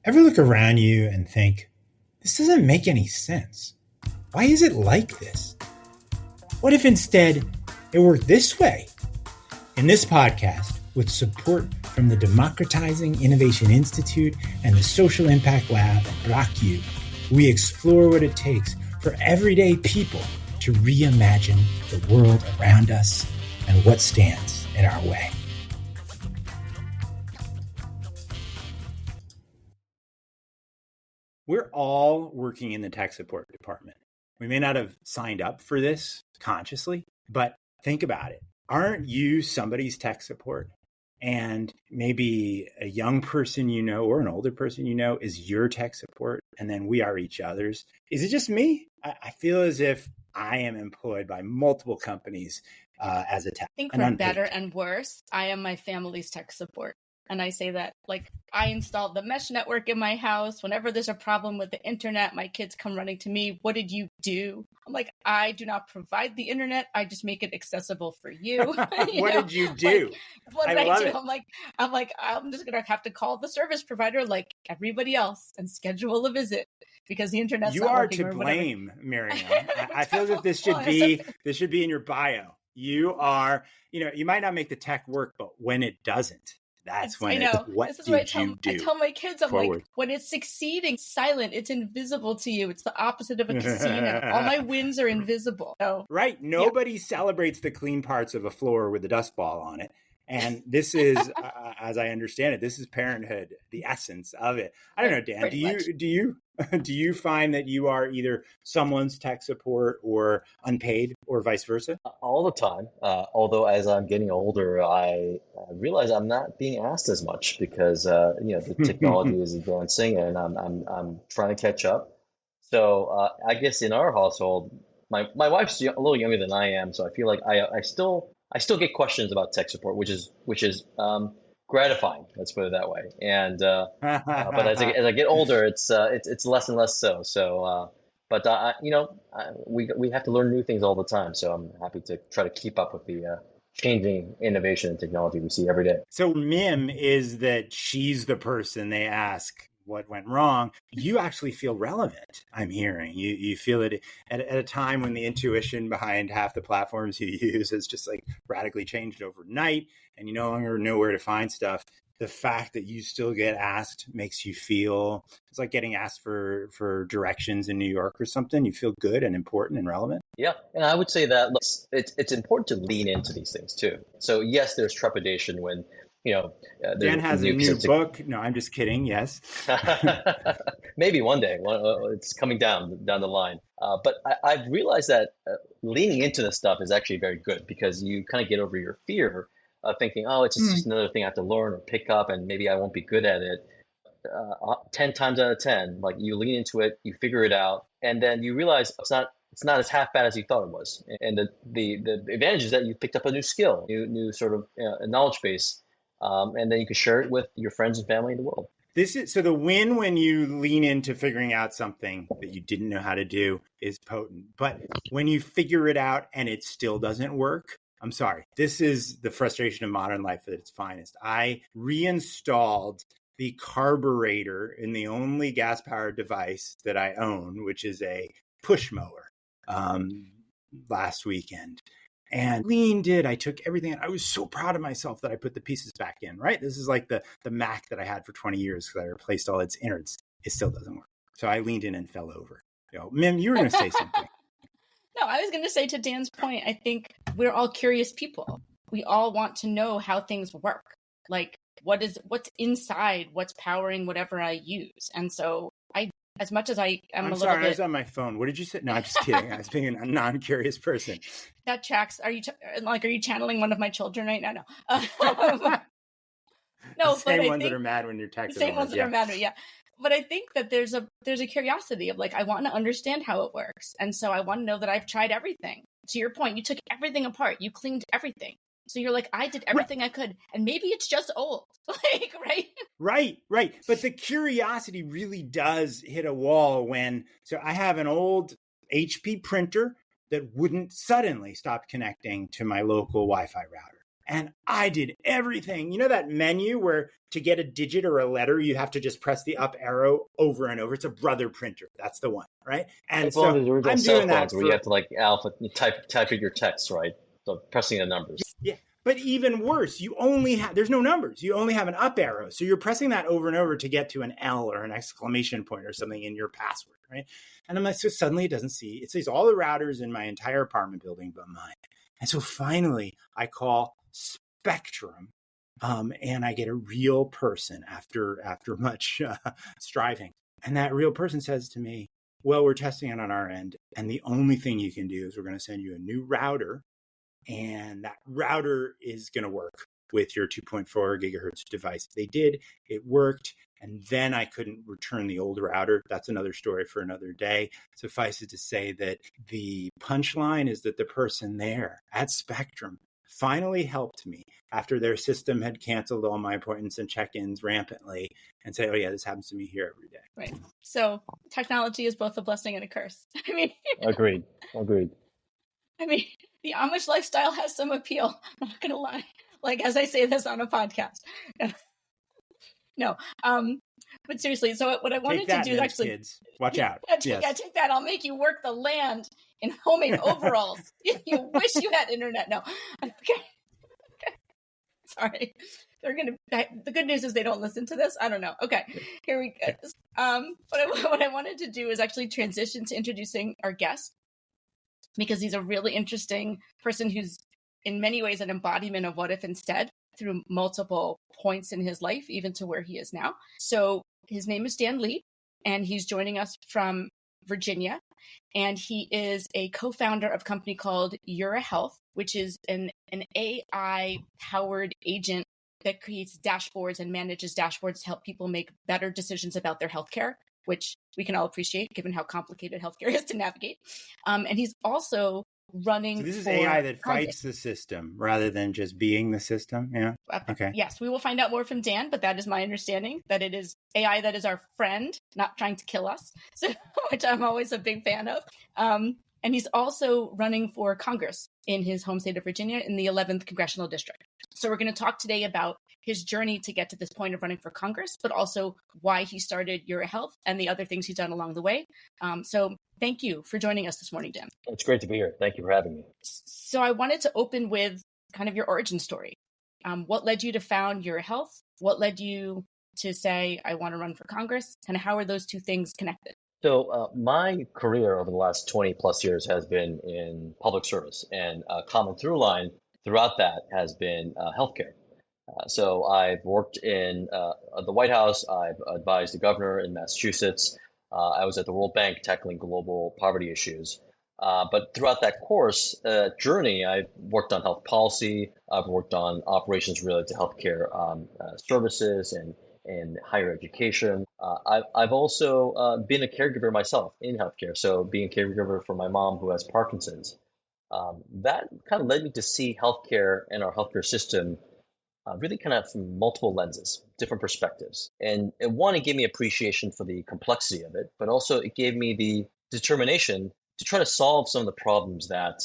Ever look around you and think, this doesn't make any sense? Why is it like this? What if instead it worked this way? In this podcast, with support from the Democratizing Innovation Institute and the Social Impact Lab at BlockU, we explore what it takes for everyday people to reimagine the world around us and what stands in our way. We're all working in the tech support department. We may not have signed up for this consciously, but think about it. Aren't you somebody's tech support? And maybe a young person you know or an older person you know is your tech support, and then we are each other's. Is it just me? I feel as if I am employed by multiple companies as a tech. I think for better and worse, I am my family's tech support. And I say that, like, I installed the mesh network in my house. Whenever there's a problem with the internet, my kids come running to me. What did you do? I'm like, I do not provide the internet. I just make it accessible for you. What did you do? Like, what did I do? I'm just going to have to call the service provider like everybody else and schedule a visit because the internet's not working. You are to blame, Miriam. I feel that this should be in your bio. You are, you might not make the tech work, but when it doesn't, that's when what did you do? I tell my kids, I'm like, when it's succeeding, silent, it's invisible to you. It's the opposite of a casino. All my wins are invisible. So, right. Nobody celebrates the clean parts of a floor with a dust ball on it. And this is, as I understand it, this is parenthood, the essence of it. I don't know, Dan, do you find that you are either someone's tech support or unpaid or vice versa? All the time. Although as I'm getting older, I realize I'm not being asked as much because, the technology is advancing and I'm trying to catch up. So I guess in our household, my wife's a little younger than I am. So I feel like I still get questions about tech support, which is gratifying. Let's put it that way. And but as I get older, it's less and less so. So, we have to learn new things all the time. So I'm happy to try to keep up with the changing innovation and technology we see every day. So Mim is that she's the person they ask what went wrong. You actually feel relevant. I'm hearing you feel it at a time when the intuition behind half the platforms you use has just like radically changed overnight and you no longer know where to find stuff. The fact that you still get asked makes you feel it's like getting asked for directions in New York or something. You feel good and important and relevant. Yeah. And I would say that it's important to lean into these things too. So yes, there's trepidation when Dan has a new book. No, I'm just kidding. Yes. Maybe one day. It's coming down the line. But I've realized that leaning into this stuff is actually very good because you kind of get over your fear of thinking, oh, it's just another thing I have to learn or pick up and maybe I won't be good at it. 10 times out of 10, like you lean into it, you figure it out, and then you realize it's not as half bad as you thought it was. And the advantage is that you picked up a new skill, new sort of a knowledge base. And then you can share it with your friends and family in the world. So the win when you lean into figuring out something that you didn't know how to do is potent. But when you figure it out and it still doesn't work, I'm sorry. This is the frustration of modern life at its finest. I reinstalled the carburetor in the only gas-powered device that I own, which is a push mower, last weekend. And I took everything. I was so proud of myself that I put the pieces back in, right? This is like the Mac that I had for 20 years because I replaced all its innards. It still doesn't work. So I leaned in and fell over. Mim, you were going to say something. No, I was going to say to Dan's point, I think we're all curious people. We all want to know how things work. Like what's inside, what's powering whatever I use. And so as much as I am I'm sorry, I was on my phone. What did you say? No, I'm just kidding. I was being a non-curious person. That tracks. Are you channeling one of my children right now? No. No, same ones that are mad when you're texting. Same ones that are mad, yeah. But I think that there's a curiosity of like, I want to understand how it works. And so I want to know that I've tried everything. To your point, you took everything apart. You cleaned everything. So you're like, I did everything I could. And maybe it's just old. Right? Right. But the curiosity really does hit a wall so I have an old HP printer that wouldn't suddenly stop connecting to my local Wi-Fi router. And I did everything. You know that menu where to get a digit or a letter, you have to just press the up arrow over and over. It's a Brother printer. That's the one, right? And It's one of so those original I'm cell doing that phones where you have to like type in your text, right? So pressing the numbers. Yeah. But even worse, there's no numbers. You only have an up arrow. So you're pressing that over and over to get to an L or an exclamation point or something in your password, right? And I'm like, so suddenly it sees all the routers in my entire apartment building but mine. And so finally I call Spectrum, and I get a real person after much striving. And that real person says to me, well, we're testing it on our end. And the only thing you can do is we're going to send you a new router. And that router is going to work with your 2.4 gigahertz device. They did, it worked. And then I couldn't return the old router. That's another story for another day. Suffice it to say that the punchline is that the person there at Spectrum finally helped me after their system had canceled all my appointments and check-ins rampantly and say, oh yeah, this happens to me here every day. Right. So technology is both a blessing and a curse. I mean, Agreed. I mean, the Amish lifestyle has some appeal. I'm not going to lie. Like, as I say this on a podcast. No. But seriously, so what I wanted to do is actually... kids. Watch out. Yeah, take that. I'll make you work the land in homemade overalls. You wish you had internet. No. Okay. Sorry. The good news is they don't listen to this. I don't know. Okay. Here we go. What I wanted to do is actually transition to introducing our guest, because he's a really interesting person who's in many ways an embodiment of What If Instead through multiple points in his life, even to where he is now. So his name is Dan Lee, and he's joining us from Virginia. And he is a co-founder of a company called EuraHealth, which is an AI-powered agent that creates dashboards and manages dashboards to help people make better decisions about their healthcare, which we can all appreciate given how complicated healthcare is to navigate. And he's also running. So this is AI that fights the system rather than just being the system. Yeah. Okay. Yes, we will find out more from Dan, but that is my understanding, that it is AI that is our friend, not trying to kill us, so, which I'm always a big fan of. And he's also running for Congress in his home state of Virginia in the 11th Congressional District. So we're going to talk today about his journey to get to this point of running for Congress, but also why he started EuraHealth and the other things he's done along the way. So thank you for joining us this morning, Dan. It's great to be here. Thank you for having me. So I wanted to open with kind of your origin story. What led you to found EuraHealth? What led you to say, I want to run for Congress? Kind of how are those two things connected? So my career over the last 20 plus years has been in public service, and a common through line throughout that has been healthcare. So I've worked in the White House. I've advised the governor in Massachusetts. I was at the World Bank tackling global poverty issues. But throughout that journey, I've worked on health policy. I've worked on operations related to healthcare services and higher education. I've also been a caregiver myself in healthcare. So being a caregiver for my mom who has Parkinson's, that kind of led me to see healthcare and our healthcare system really kind of from multiple lenses, different perspectives. And one, it gave me appreciation for the complexity of it, but also it gave me the determination to try to solve some of the problems that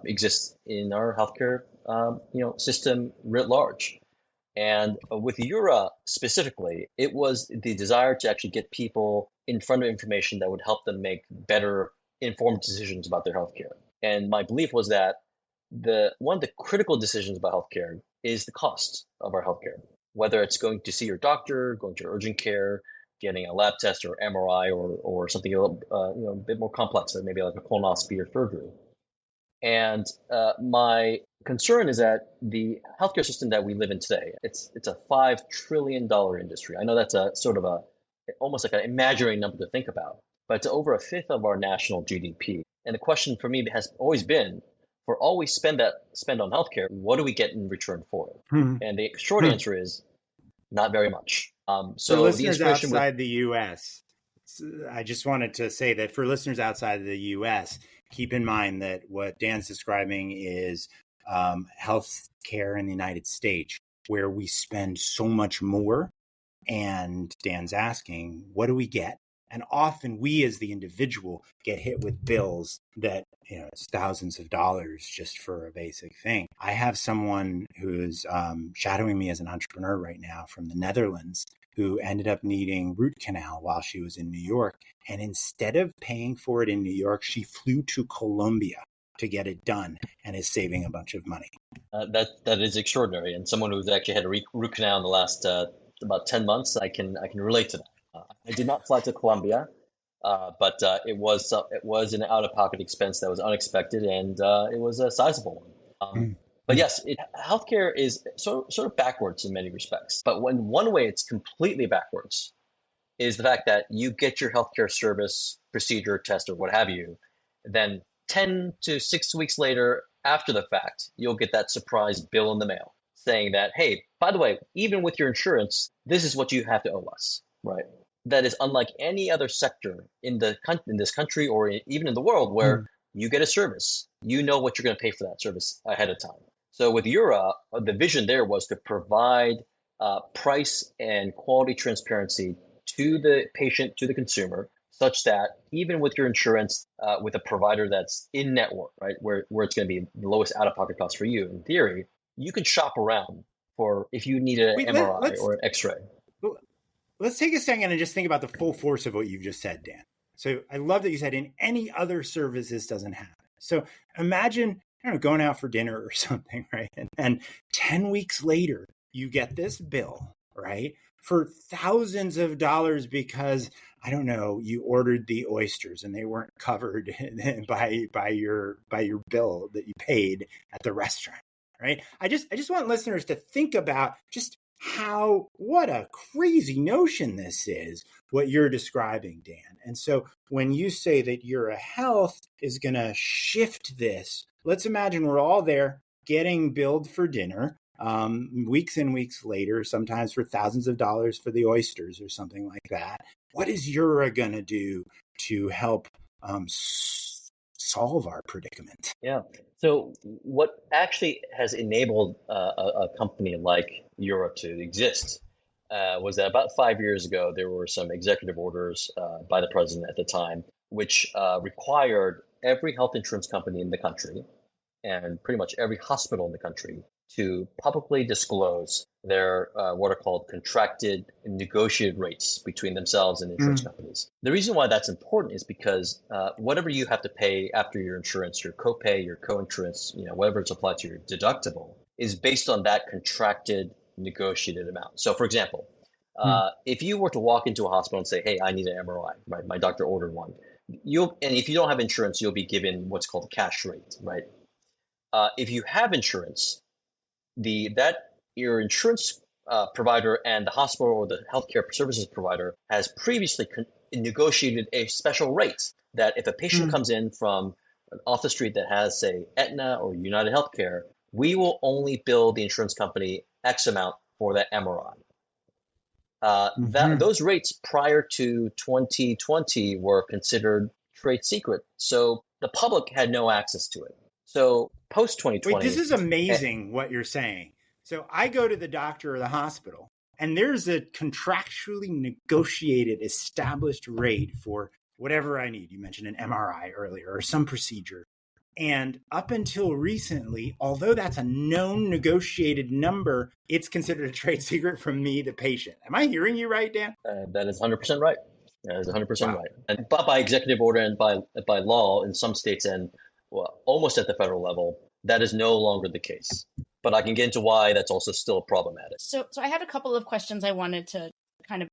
exist in our healthcare system writ large. And with Eura specifically, it was the desire to actually get people in front of information that would help them make better informed decisions about their healthcare. And my belief was that one of the critical decisions about healthcare is the cost of our healthcare, whether it's going to see your doctor, going to urgent care, getting a lab test or MRI or something a bit more complex, like maybe like a colonoscopy or surgery. And my concern is that the healthcare system that we live in today, it's a $5 trillion industry. I know that's a sort of almost like an imaginary number to think about, but it's over a fifth of our national GDP. And the question for me has always been, for all we spend on healthcare, what do we get in return for it? And the short answer is not very much. So for listeners outside the U.S., I just wanted to say that for listeners outside of the U.S., keep in mind that what Dan's describing is health care in the United States, where we spend so much more. And Dan's asking, what do we get And often we as the individual get hit with bills that, it's thousands of dollars just for a basic thing. I have someone who's shadowing me as an entrepreneur right now from the Netherlands who ended up needing root canal while she was in New York. And instead of paying for it in New York, she flew to Colombia to get it done and is saving a bunch of money. That is extraordinary. And someone who's actually had a root canal in the last about 10 months, I can relate to that. I did not fly to Colombia, but it was an out-of-pocket expense that was unexpected, and it was a sizable one. But yes, healthcare is sort of backwards in many respects. But one way it's completely backwards is the fact that you get your healthcare service, procedure, test, or what have you, then 10 to 6 weeks later, after the fact, you'll get that surprise bill in the mail saying that, hey, by the way, even with your insurance, this is what you have to owe us, right? That is unlike any other sector in this country or even in the world where you get a service, you know what you're going to pay for that service ahead of time. So with Jura, the vision there was to provide price and quality transparency to the patient, to the consumer, such that even with your insurance, with a provider that's in network, right, where it's going to be the lowest out-of-pocket cost for you, in theory, you can shop around for if you need an MRI or an X-ray. Let's take a second and just think about the full force of what you've just said, Dan. So I love that you said in any other service this doesn't happen. So imagine, going out for dinner or something, right? And 10 weeks later, you get this bill, right, for thousands of dollars because, I don't know, you ordered the oysters and they weren't covered by your bill that you paid at the restaurant, right? I just want listeners to think about just what a crazy notion this is, what you're describing, Dan. And so when you say that Jura Health is going to shift this, let's imagine we're all there getting billed for dinner weeks and weeks later, sometimes for thousands of dollars for the oysters or something like that. What is Jura going to do to help solve our predicament? Yeah. So what actually has enabled a company like Jura to exist was that about 5 years ago, there were some executive orders by the president at the time, which required every health insurance company in the country and pretty much every hospital in the country to publicly disclose their what are called contracted and negotiated rates between themselves and insurance companies. The reason why that's important is because whatever you have to pay after your insurance, your copay, your co-insurance, whatever it's applied to your deductible, is based on that contracted negotiated amount. So for example, if you were to walk into a hospital and say, hey, I need an MRI, right? My doctor ordered one. And if you don't have insurance, you'll be given what's called a cash rate, right? If you have insurance, your insurance provider and the hospital or the healthcare services provider has previously negotiated a special rate that if a patient comes in from off the street that has, say, Aetna or United Healthcare, we will only bill the insurance company X amount for that MRI. Those rates prior to 2020 were considered trade secret, so the public had no access to it. So post 2020. Wait, this is amazing what you're saying. So I go to the doctor or the hospital, and there's a contractually negotiated, established rate for whatever I need. You mentioned an MRI earlier or some procedure. And up until recently, although that's a known negotiated number, it's considered a trade secret from me, the patient. Am I hearing you right, Dan? That is 100% right. That is 100% right. And by executive order and by law in some states and almost at the federal level, that is no longer the case. But I can get into why that's also still problematic. So I had a couple of questions I wanted to kind of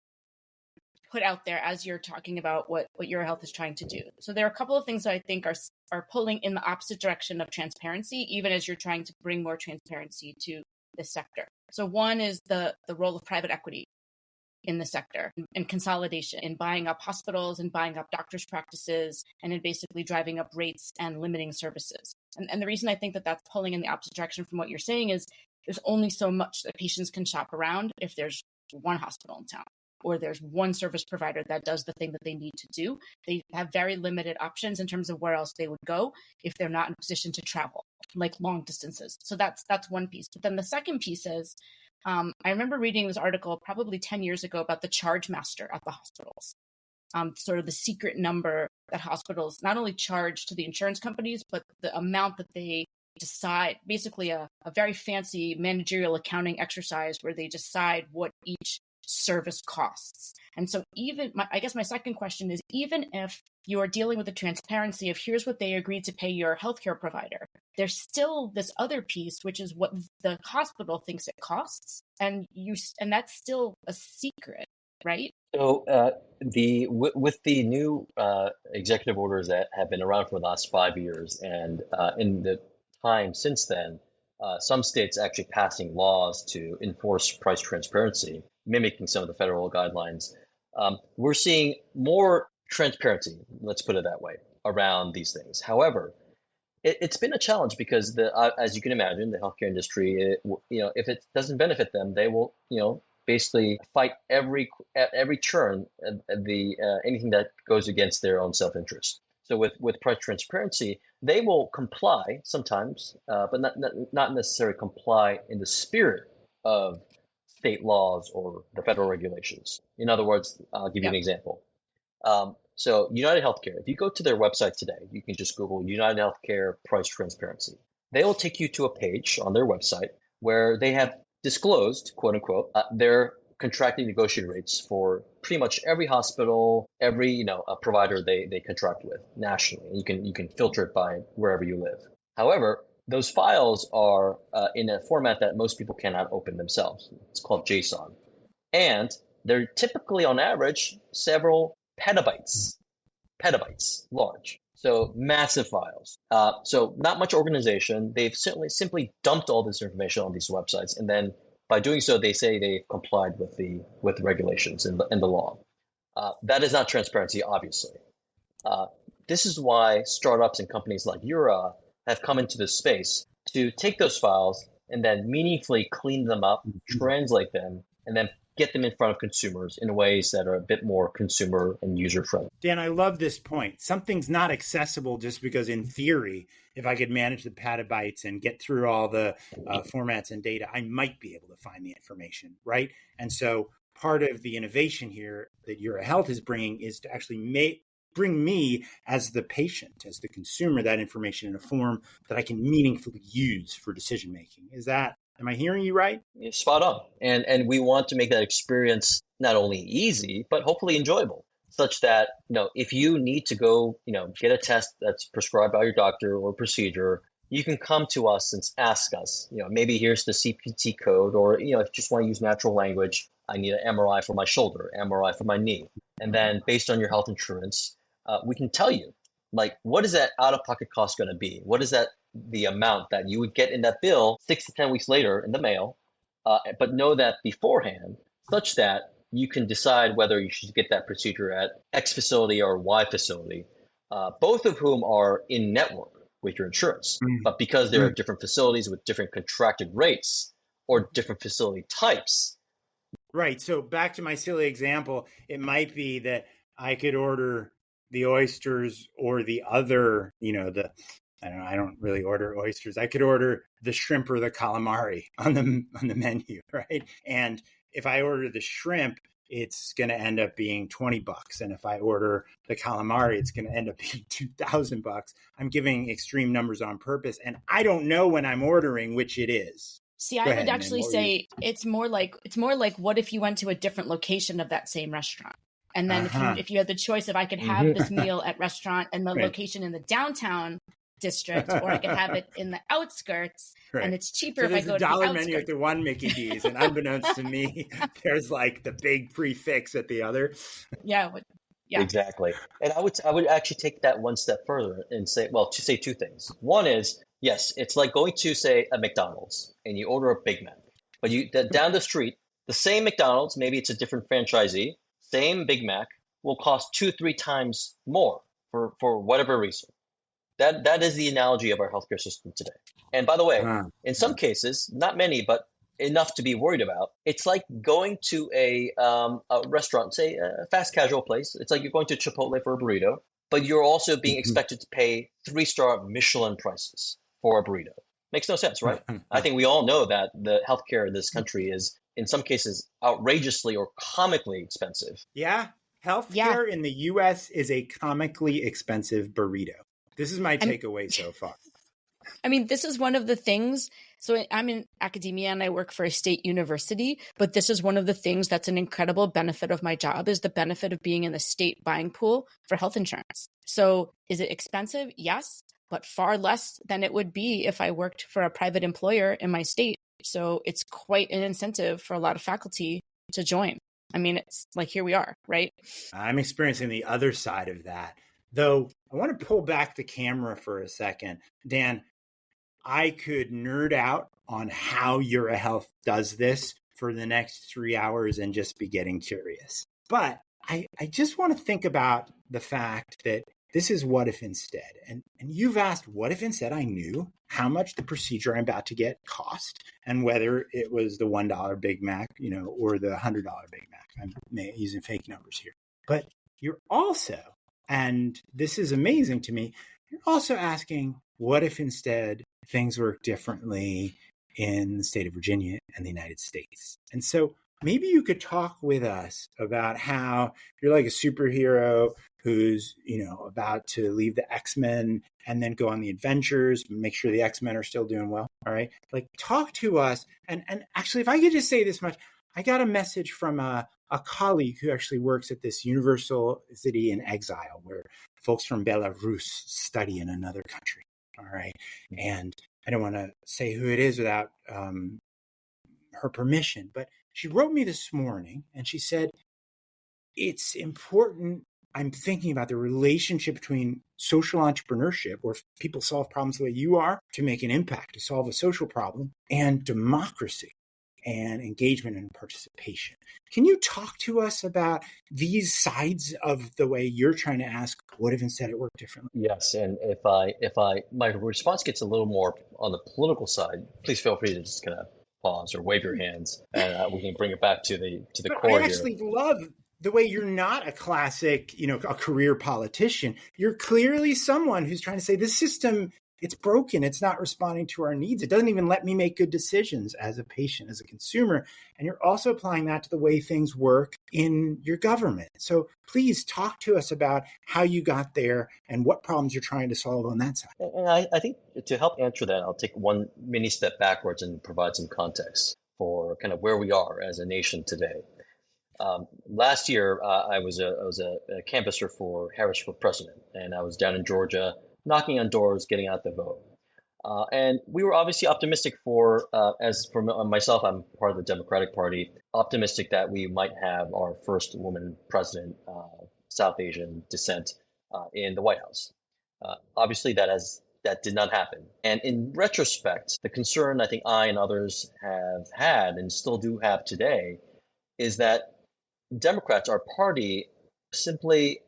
put out there as you're talking about what Jura Health is trying to do. So there are a couple of things that I think are pulling in the opposite direction of transparency, even as you're trying to bring more transparency to this sector. So one is the role of private equity in the sector and consolidation in buying up hospitals and buying up doctors' practices and in basically driving up rates and limiting services. And the reason I think that that's pulling in the opposite direction from what you're saying is there's only so much that patients can shop around if there's one hospital in town or there's one service provider that does the thing that they need to do. They have very limited options in terms of where else they would go if they're not in a position to travel, like long distances. So that's one piece. But then the second piece is, I remember reading this article probably 10 years ago about the charge master at the hospitals. sort of the secret number that hospitals not only charge to the insurance companies, but the amount that they decide, basically a very fancy managerial accounting exercise where they decide what each service costs. And so I guess my second question is, even if you're dealing with the transparency of here's what they agreed to pay your healthcare provider, there's still this other piece, which is what the hospital thinks it costs. And that's still a secret, right? So with the new executive orders that have been around for the last 5 years, and in the time since then, some states actually passing laws to enforce price transparency, mimicking some of the federal guidelines. We're seeing more transparency, let's put it that way, around these things. However, it's been a challenge because as you can imagine, the healthcare industry, if it doesn't benefit them, they will, basically fight every turn anything that goes against their own self-interest. So with price transparency, they will comply sometimes, but not necessarily comply in the spirit of state laws or the federal regulations. In other words, I'll give you an example. So United Healthcare, if you go to their website today, you can just Google United Healthcare price transparency. They will take you to a page on their website where they have disclosed, quote unquote, their contracting negotiated rates for pretty much every hospital, every provider they contract with nationally. You can filter it by wherever you live. However, those files are in a format that most people cannot open themselves. It's called JSON, and they're typically, on average, several petabytes large. So massive files. So not much organization. They've simply dumped all this information on these websites, and then by doing so, they say they've complied with the regulations and the law. That is not transparency, obviously. This is why startups and companies like Yura have come into this space to take those files and then meaningfully clean them up, translate them, and then get them in front of consumers in ways that are a bit more consumer and user-friendly. Dan, I love this point. Something's not accessible just because, in theory, if I could manage the petabytes and get through all the formats and data, I might be able to find the information, right? And so part of the innovation here that Yura Health is bringing is to actually bring me as the patient, as the consumer, that information in a form that I can meaningfully use for decision-making. Am I hearing you right? You're spot on. And we want to make that experience not only easy, but hopefully enjoyable, such that, if you need to go, get a test that's prescribed by your doctor or procedure, you can come to us and ask us, maybe here's the CPT code, or, if you just want to use natural language, I need an MRI for my shoulder, MRI for my knee. And then based on your health insurance, we can tell you, what is that out-of-pocket cost going to be? What is the amount that you would get in that bill 6 to 10 weeks later in the mail, but know that beforehand, such that you can decide whether you should get that procedure at X facility or Y facility, both of whom are in network with your insurance. But because there are different facilities with different contracted rates or different facility types. Right. So back to my silly example, it might be that I could order the oysters or the other, I don't really order oysters. I could order the shrimp or the calamari on the menu, right? And if I order the shrimp, it's going to end up being $20. And if I order the calamari, it's going to end up being $2,000. I'm giving extreme numbers on purpose. And I don't know when I'm ordering which it is. See, I would actually say it's more like what if you went to a different location of that same restaurant? And then if you had the choice, if I could have this meal at restaurant and the location in the downtown district, or I could have it in the outskirts, and it's cheaper so if I go to the $1 outskirts. menu at the one Mickey D's, and unbeknownst to me, there's the big prefix at the other. Yeah. Exactly. And I would actually take that one step further and say two things. One is, yes, it's like going to, say, a McDonald's and you order a Big Mac, but down the street, the same McDonald's, maybe it's a different franchisee, same Big Mac will cost 2-3 times more for whatever reason. That is the analogy of our healthcare system today. And by the way, in some cases, not many, but enough to be worried about, it's like going to a restaurant, say a fast casual place. It's like you're going to Chipotle for a burrito, but you're also being expected to pay 3-star Michelin prices for a burrito. Makes no sense, right? I think we all know that the healthcare in this country is, in some cases, outrageously or comically expensive. Yeah. Healthcare in the US is a comically expensive burrito. This is my takeaway so far. I mean, this is one of the things. So I'm in academia and I work for a state university, but this is one of the things that's an incredible benefit of my job is the benefit of being in the state buying pool for health insurance. So is it expensive? Yes, but far less than it would be if I worked for a private employer in my state. So it's quite an incentive for a lot of faculty to join. I mean, it's like, here we are, right? I'm experiencing the other side of that. Though I want to pull back the camera for a second. Dan, I could nerd out on how UraHealth does this for the next 3 hours and just be getting curious. But I just want to think about the fact that this is what if instead. And you've asked, what if instead I knew how much the procedure I'm about to get cost and whether it was the $1 Big Mac, or the $100 Big Mac. I'm using fake numbers here. But you're also, and this is amazing to me, you're also asking, what if instead things work differently in the state of Virginia and the United States? And so maybe you could talk with us about how you're like a superhero who's, about to leave the X-Men and then go on the adventures, make sure the X-Men are still doing well. All right. Like, talk to us. And actually, if I could just say this much, I got a message from a colleague who actually works at this university in exile where folks from Belarus study in another country. All right. And I don't want to say who it is without her permission, but she wrote me this morning and she said, it's important. I'm thinking about the relationship between social entrepreneurship, where people solve problems the way you are to make an impact, to solve a social problem, and democracy and engagement and participation. Can you talk to us about these sides of the way you're trying to ask, what if instead it worked differently? Yes, and if my response gets a little more on the political side, please feel free to just kind of pause or wave your hands, and we can bring it back to the core. I actually love the way you're not a classic, a career politician. You're clearly someone who's trying to say this system, it's broken. It's not responding to our needs. It doesn't even let me make good decisions as a patient, as a consumer. And you're also applying that to the way things work in your government. So please talk to us about how you got there and what problems you're trying to solve on that side. And I think to help answer that, I'll take one mini step backwards and provide some context for kind of where we are as a nation today. Last year, I was a canvasser for Harris for President, and I was down in Georgia, knocking on doors, getting out the vote. And we were obviously optimistic as for myself, I'm part of the Democratic Party, optimistic that we might have our first woman president, South Asian descent, in the White House. Obviously, that did not happen. And in retrospect, the concern I think I and others have had and still do have today is that Democrats, our party, simply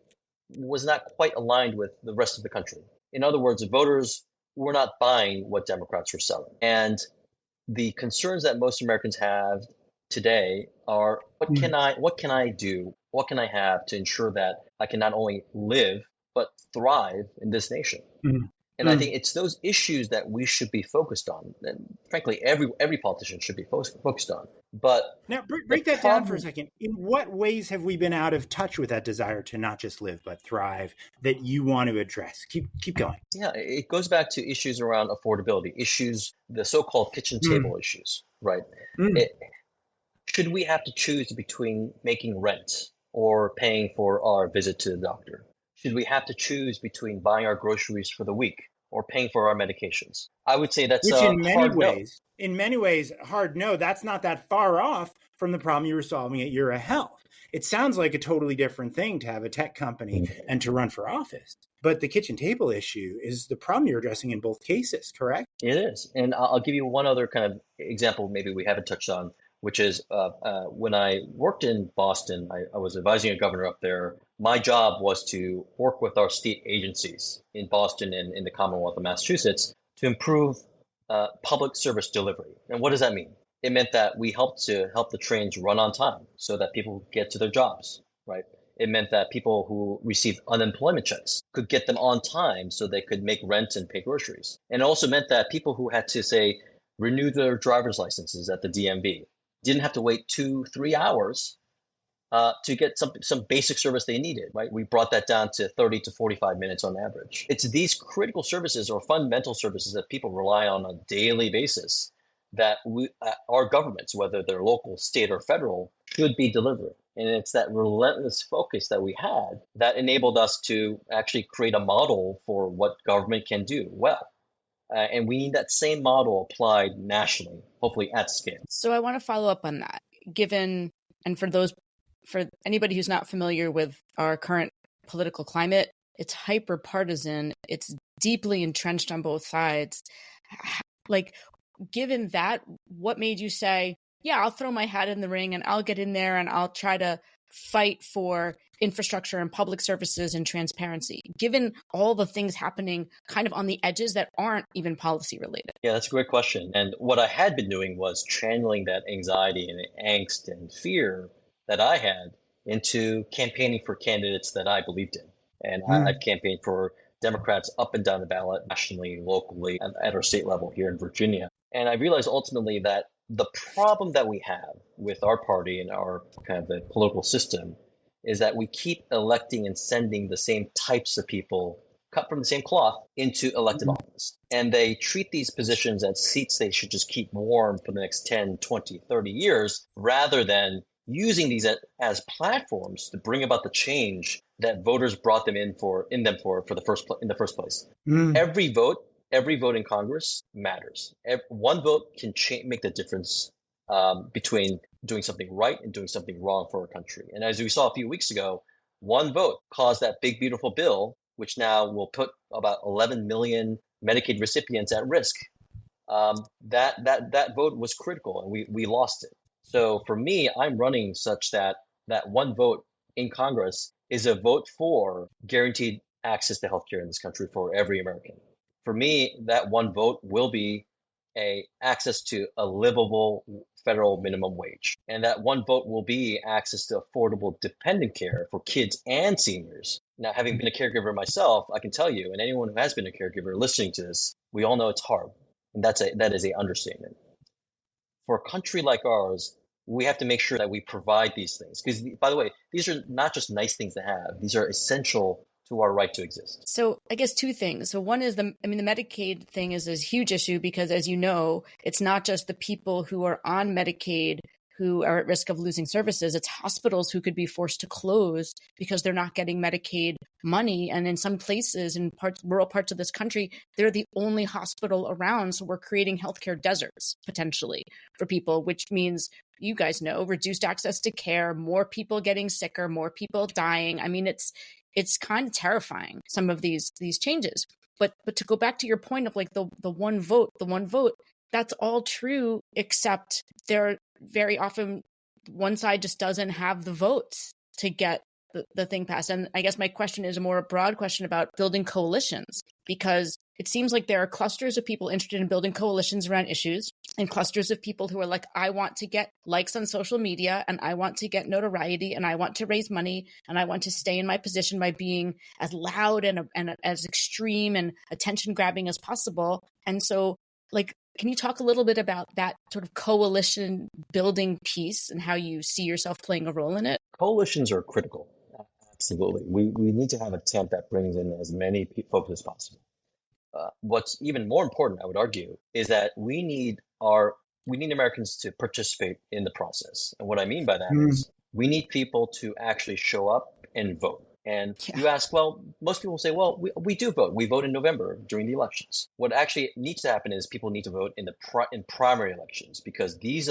was not quite aligned with the rest of the country. In other words, voters were not buying what Democrats were selling. And the concerns that most Americans have today are, what can I do? What can I have to ensure that I can not only live, but thrive in this nation? And I think it's those issues that we should be focused on. And frankly, every politician should be focused on. But now break that down for a second. In what ways have we been out of touch with that desire to not just live, but thrive that you want to address? Keep going. Yeah, it goes back to issues around affordability, issues, the so-called kitchen table issues, right? Should we have to choose between making rent or paying for our visit to the doctor? Should we have to choose between buying our groceries for the week or paying for our medications? I would say that's in many ways, hard no. That's not that far off from the problem you were solving at UraHealth. It sounds like a totally different thing to have a tech company and to run for office. But the kitchen table issue is the problem you're addressing in both cases, correct? It is. And I'll give you one other kind of example maybe we haven't touched on, which is when I worked in Boston, I was advising a governor up there. My job was to work with our state agencies in Boston and in the Commonwealth of Massachusetts to improve public service delivery. And what does that mean? It meant that we help the trains run on time so that people get to their jobs, right? It meant that people who received unemployment checks could get them on time so they could make rent and pay groceries. And it also meant that people who had to, say, renew their driver's licenses at the DMV didn't have to wait 2-3 hours to get some basic service they needed, right? We brought that down to 30 to 45 minutes on average. It's these critical services or fundamental services that people rely on a daily basis that our governments, whether they're local, state, or federal, should be delivering. And it's that relentless focus that we had that enabled us to actually create a model for what government can do well. And we need that same model applied nationally, hopefully at scale. So I want to follow up on that, given, and for anybody who's not familiar with our current political climate, it's hyper partisan. It's deeply entrenched on both sides. Like, given that, what made you say, yeah, I'll throw my hat in the ring and I'll get in there and I'll try to fight for infrastructure and public services and transparency, given all the things happening kind of on the edges that aren't even policy related? Yeah, that's a great question. And what I had been doing was channeling that anxiety and angst and fear that I had into campaigning for candidates that I believed in. And I've campaigned for Democrats up and down the ballot, nationally, locally, and at our state level here in Virginia. And I realized ultimately that the problem that we have with our party and our kind of the political system is that we keep electing and sending the same types of people cut from the same cloth into elected office. And they treat these positions as seats they should just keep warm for the next 10, 20, 30 years, rather than using these as platforms to bring about the change that voters brought them in the first place. Every vote in Congress matters. One vote can make the difference between doing something right and doing something wrong for our country. And as we saw a few weeks ago, one vote caused that big, beautiful bill, which now will put about 11 million Medicaid recipients at risk. That vote was critical, and we lost it. So for me, I'm running such that one vote in Congress is a vote for guaranteed access to healthcare in this country for every American. For me, that one vote will be access to a livable federal minimum wage. And that one vote will be access to affordable dependent care for kids and seniors. Now, having been a caregiver myself, I can tell you, and anyone who has been a caregiver listening to this, we all know it's hard. And that is an understatement. For a country like ours, we have to make sure that we provide these things. Because, by the way, these are not just nice things to have. These are essential to our right to exist. So I guess two things. So one is the Medicaid thing is a huge issue because, as you know, it's not just the people who are on Medicaid who are at risk of losing services. It's hospitals who could be forced to close because they're not getting Medicaid money. And in some places, in rural parts of this country, they're the only hospital around. So we're creating healthcare deserts potentially for people, which means, you guys know, reduced access to care, more people getting sicker, more people dying. I mean, it's kind of terrifying, some of these changes. But to go back to your point of like the one vote, that's all true, except there very often one side just doesn't have the votes to get the thing passed. And I guess my question is a more broad question about building coalitions, because it seems like there are clusters of people interested in building coalitions around issues and clusters of people who are like, I want to get likes on social media and I want to get notoriety and I want to raise money and I want to stay in my position by being as loud and as extreme and attention grabbing as possible. And so, like, can you talk a little bit about that sort of coalition building piece and how you see yourself playing a role in it? Coalitions are critical. Absolutely. We need to have a tent that brings in as many folks as possible. What's even more important, I would argue, is that we need Americans to participate in the process. And what I mean by that is we need people to actually show up and vote. And you ask, well, most people say, well, we do vote. We vote in November during the elections. What actually needs to happen is people need to vote in primary elections, because these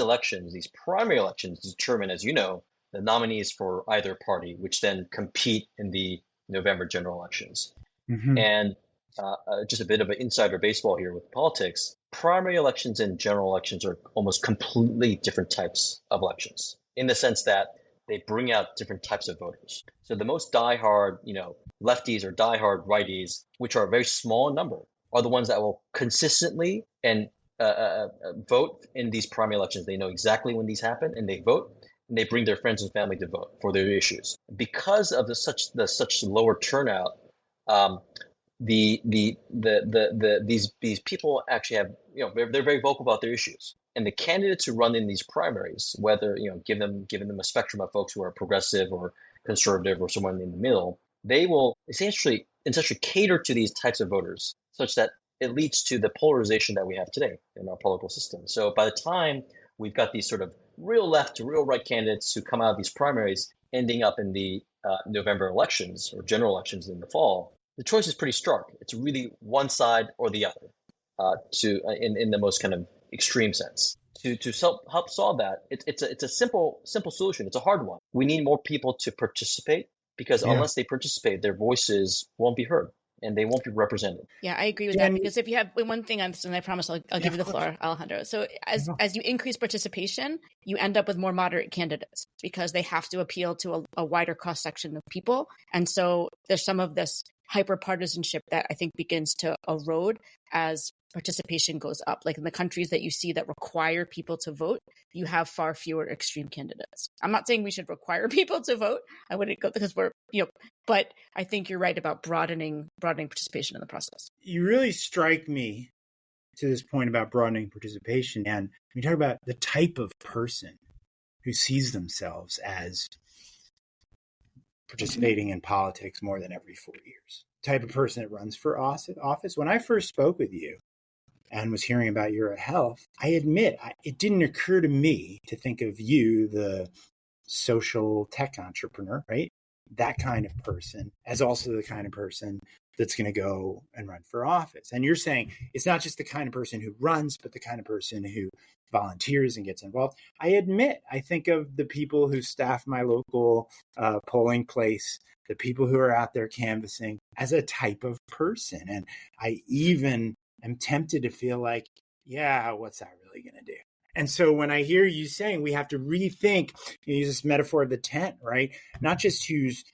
primary elections determine, as you know, the nominees for either party, which then compete in the November general elections. And just a bit of an insider baseball here with politics, primary elections and general elections are almost completely different types of elections, in the sense that they bring out different types of voters. So the most diehard, lefties or diehard righties, which are a very small number, are the ones that will consistently and vote in these primary elections. They know exactly when these happen, and they vote, and they bring their friends and family to vote for their issues. Because of the such lower turnout, these people actually have, they're very vocal about their issues. And the candidates who run in these primaries, whether, give them a spectrum of folks who are progressive or conservative or someone in the middle, they will essentially cater to these types of voters such that it leads to the polarization that we have today in our political system. So by the time we've got these sort of real left to real right candidates who come out of these primaries ending up in the November elections or general elections in the fall, the choice is pretty stark. It's really one side or the other, in the most kind of extreme sense. To help solve that, it's a simple solution. It's a hard one. We need more people to participate because unless they participate, their voices won't be heard and they won't be represented. Yeah, I agree with that, because if you have one thing, and I promise I'll give you the floor, Alejandro. So as you increase participation, you end up with more moderate candidates because they have to appeal to a wider cross section of people. And so there's some of this hyper partisanship that I think begins to erode as participation goes up. Like in the countries that you see that require people to vote, you have far fewer extreme candidates. I'm not saying we should require people to vote. I wouldn't go because but I think you're right about broadening participation in the process. You really strike me to this point about broadening participation. And we talk about the type of person who sees themselves as participating in politics more than every 4 years. The type of person that runs for office. When I first spoke with you and was hearing about your health, I admit it didn't occur to me to think of you, the social tech entrepreneur, right? That kind of person as also the kind of person that's going to go and run for office. And you're saying it's not just the kind of person who runs, but the kind of person who volunteers and gets involved. I admit, I think of the people who staff my local polling place, the people who are out there canvassing as a type of person. And I even am tempted to feel like, yeah, what's that really going to do? And so when I hear you saying we have to rethink, you use this metaphor of the tent, right? Not just who's,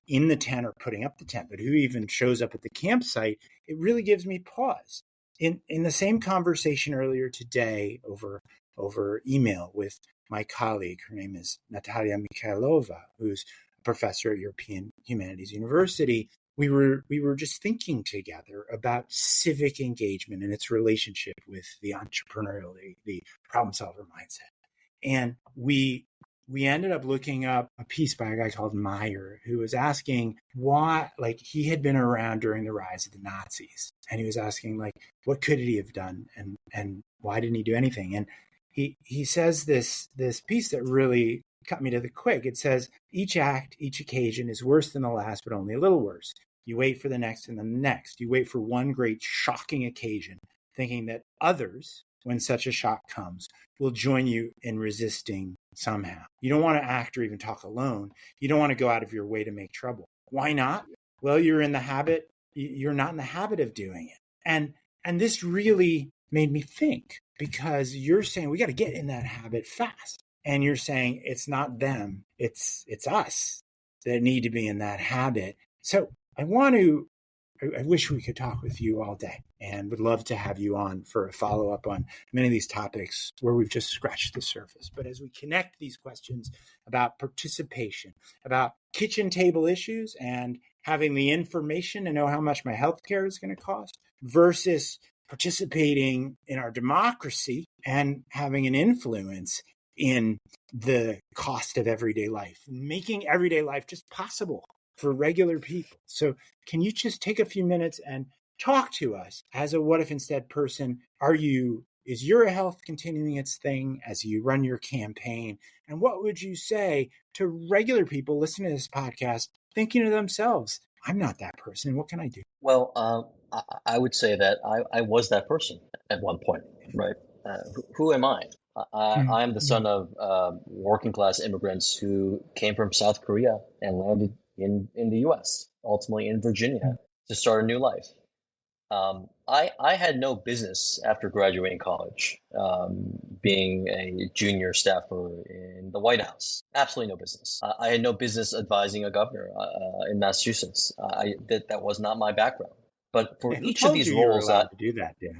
in the tent or putting up the tent, but who even shows up at the campsite, it really gives me pause. In the same conversation earlier today over email with my colleague, her name is Natalia Mikhailova, who's a professor at European Humanities University, we were just thinking together about civic engagement and its relationship with the entrepreneurial, the problem solver mindset. And we ended up looking up a piece by a guy called Meyer, who was asking why, like, he had been around during the rise of the Nazis. And he was asking, like, what could he have done? And why didn't he do anything? And he says this piece that really cut me to the quick. It says, each act, each occasion is worse than the last, but only a little worse. You wait for the next and then the next. You wait for one great shocking occasion, thinking that others, when such a shock comes, will join you in resisting somehow. You don't want to act or even talk alone. You don't want to go out of your way to make trouble. Why not? Well, you're not in the habit of doing it. And this really made me think, because you're saying we got to get in that habit fast. And you're saying it's not them, it's us that need to be in that habit. So I wish we could talk with you all day and would love to have you on for a follow-up on many of these topics where we've just scratched the surface. But as we connect these questions about participation, about kitchen table issues and having the information to know how much my healthcare is going to cost versus participating in our democracy and having an influence in the cost of everyday life, making everyday life just possible for regular people. So can you just take a few minutes and talk to us as a What If Instead person? Is your health continuing its thing as you run your campaign? And what would you say to regular people listening to this podcast, thinking to themselves, I'm not that person. What can I do? Well, I would say that I was that person at one point, right? Who am I? I am the son of working class immigrants who came from South Korea and landed in the U.S., ultimately in Virginia, to start a new life. I had no business after graduating college being a junior staffer in the White House. Absolutely no business. I had no business advising a governor in Massachusetts. That was not my background. But for each of these roles, to do that, yeah.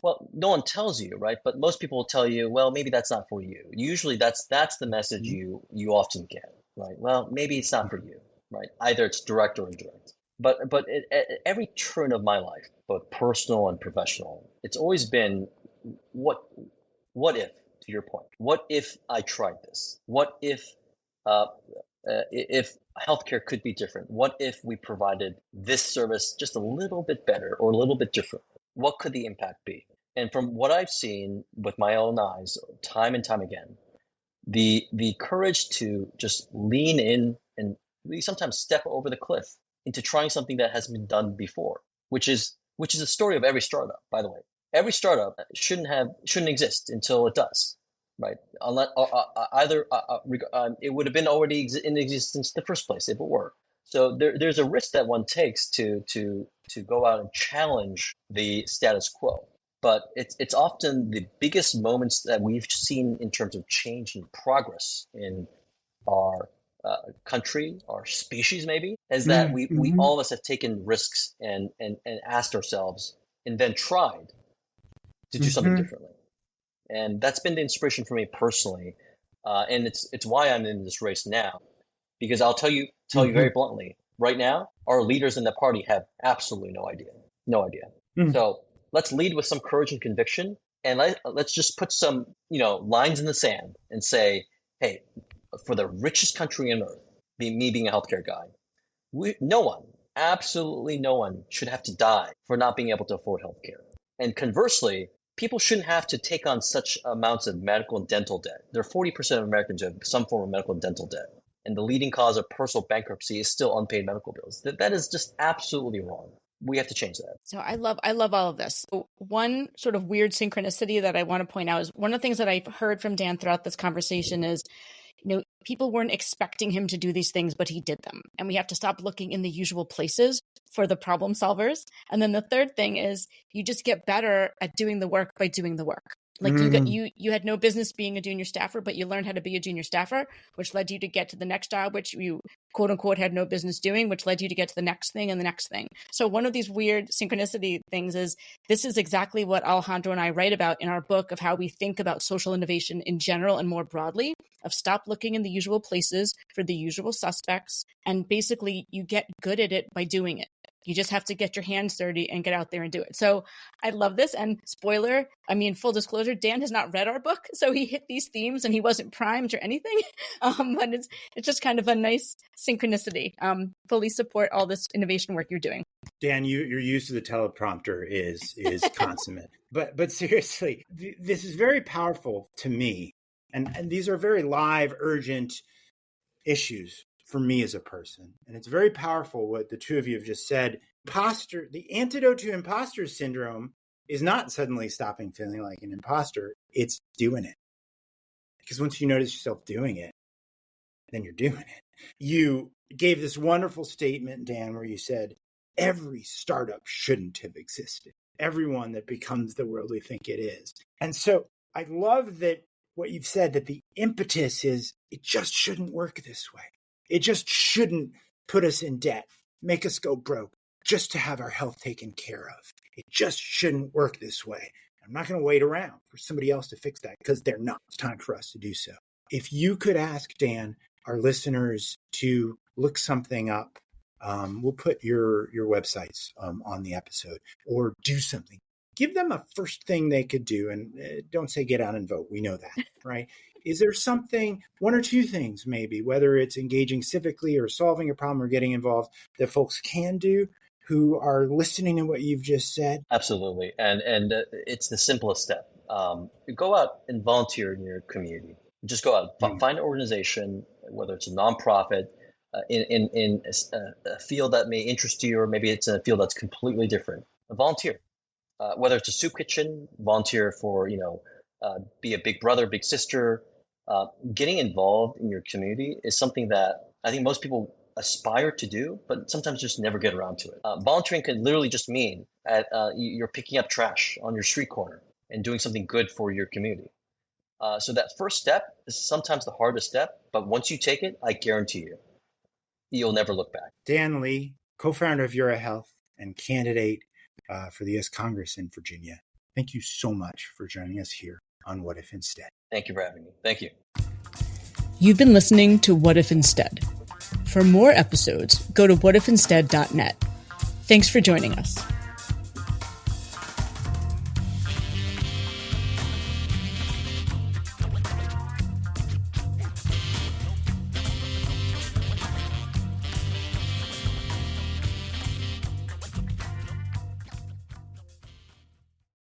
Well, no one tells you, right? But most people will tell you, well, maybe that's not for you. Usually that's the message you often get, right? Well, maybe it's not for you, right? Either it's direct or indirect. But at every turn of my life, both personal and professional, it's always been what what if, to your point, what if I tried this? What if healthcare could be different? What if we provided this service just a little bit better or a little bit different? What could the impact be? And from what I've seen with my own eyes, time and time again, the courage to just lean in and we sometimes step over the cliff into trying something that hasn't been done before, which is the story of every startup, by the way. Every startup shouldn't exist until it does, right? Unless it would have been already in existence in the first place if it were. So there's a risk that one takes to go out and challenge the status quo. But it's often the biggest moments that we've seen in terms of change and progress in our country, our species, maybe, is that we all of us have taken risks and asked ourselves and then tried to do something differently. And that's been the inspiration for me personally. And it's why I'm in this race now, because I'll tell you very bluntly, right now, our leaders in the party have absolutely no idea. So let's lead with some courage and conviction, and let's just put some lines in the sand and say, hey, for the richest country on earth, me being a healthcare guy, absolutely no one should have to die for not being able to afford healthcare. And conversely, people shouldn't have to take on such amounts of medical and dental debt. There are 40% of Americans who have some form of medical and dental debt. And the leading cause of personal bankruptcy is still unpaid medical bills. That is just absolutely wrong. We have to change that. So I love all of this. One sort of weird synchronicity that I want to point out is one of the things that I've heard from Dan throughout this conversation is, people weren't expecting him to do these things, but he did them. And we have to stop looking in the usual places for the problem solvers. And then the third thing is you just get better at doing the work by doing the work. Like you had no business being a junior staffer, but you learned how to be a junior staffer, which led you to get to the next job, which you quote unquote had no business doing, which led you to get to the next thing and the next thing. So one of these weird synchronicity things is this is exactly what Alejandro and I write about in our book of how we think about social innovation in general and more broadly, of stop looking in the usual places for the usual suspects. And basically you get good at it by doing it. You just have to get your hands dirty and get out there and do it. So I love this. And full disclosure, Dan has not read our book. So he hit these themes and he wasn't primed or anything. But it's just kind of a nice synchronicity. Fully support all this innovation work you're doing. Dan, your use of the teleprompter is consummate. But seriously, this is very powerful to me. And these are very live, urgent issues for me as a person. And it's very powerful what the two of you have just said. The antidote to imposter syndrome is not suddenly stopping feeling like an imposter. It's doing it. Because once you notice yourself doing it, then you're doing it. You gave this wonderful statement, Dan, where you said, every startup shouldn't have existed. Everyone that becomes the world we think it is. And so I love that what you've said, that the impetus is, it just shouldn't work this way. It just shouldn't put us in debt, make us go broke, just to have our health taken care of. It just shouldn't work this way. I'm not going to wait around for somebody else to fix that because they're not. It's time for us to do so. If you could ask, Dan, our listeners to look something up, we'll put your websites on the episode, or do something. Give them a first thing they could do, and don't say get out and vote. We know that, right? Is there something, one or two things maybe, whether it's engaging civically or solving a problem or getting involved, that folks can do who are listening to what you've just said? Absolutely. And it's the simplest step. Go out and volunteer in your community. Just go out, find an organization, whether it's a nonprofit, in a field that may interest you, or maybe it's a field that's completely different. Volunteer. Whether it's a soup kitchen, volunteer for, be a big brother, big sister. Getting involved in your community is something that I think most people aspire to do, but sometimes just never get around to it. Volunteering can literally just mean you're picking up trash on your street corner and doing something good for your community. So that first step is sometimes the hardest step, but once you take it, I guarantee you'll never look back. Dan Lee, co-founder of UraHealth and candidate for the U.S. Congress in Virginia. Thank you so much for joining us here on What If Instead. Thank you for having me. Thank you. You've been listening to What If Instead. For more episodes, go to whatifinstead.net. Thanks for joining us.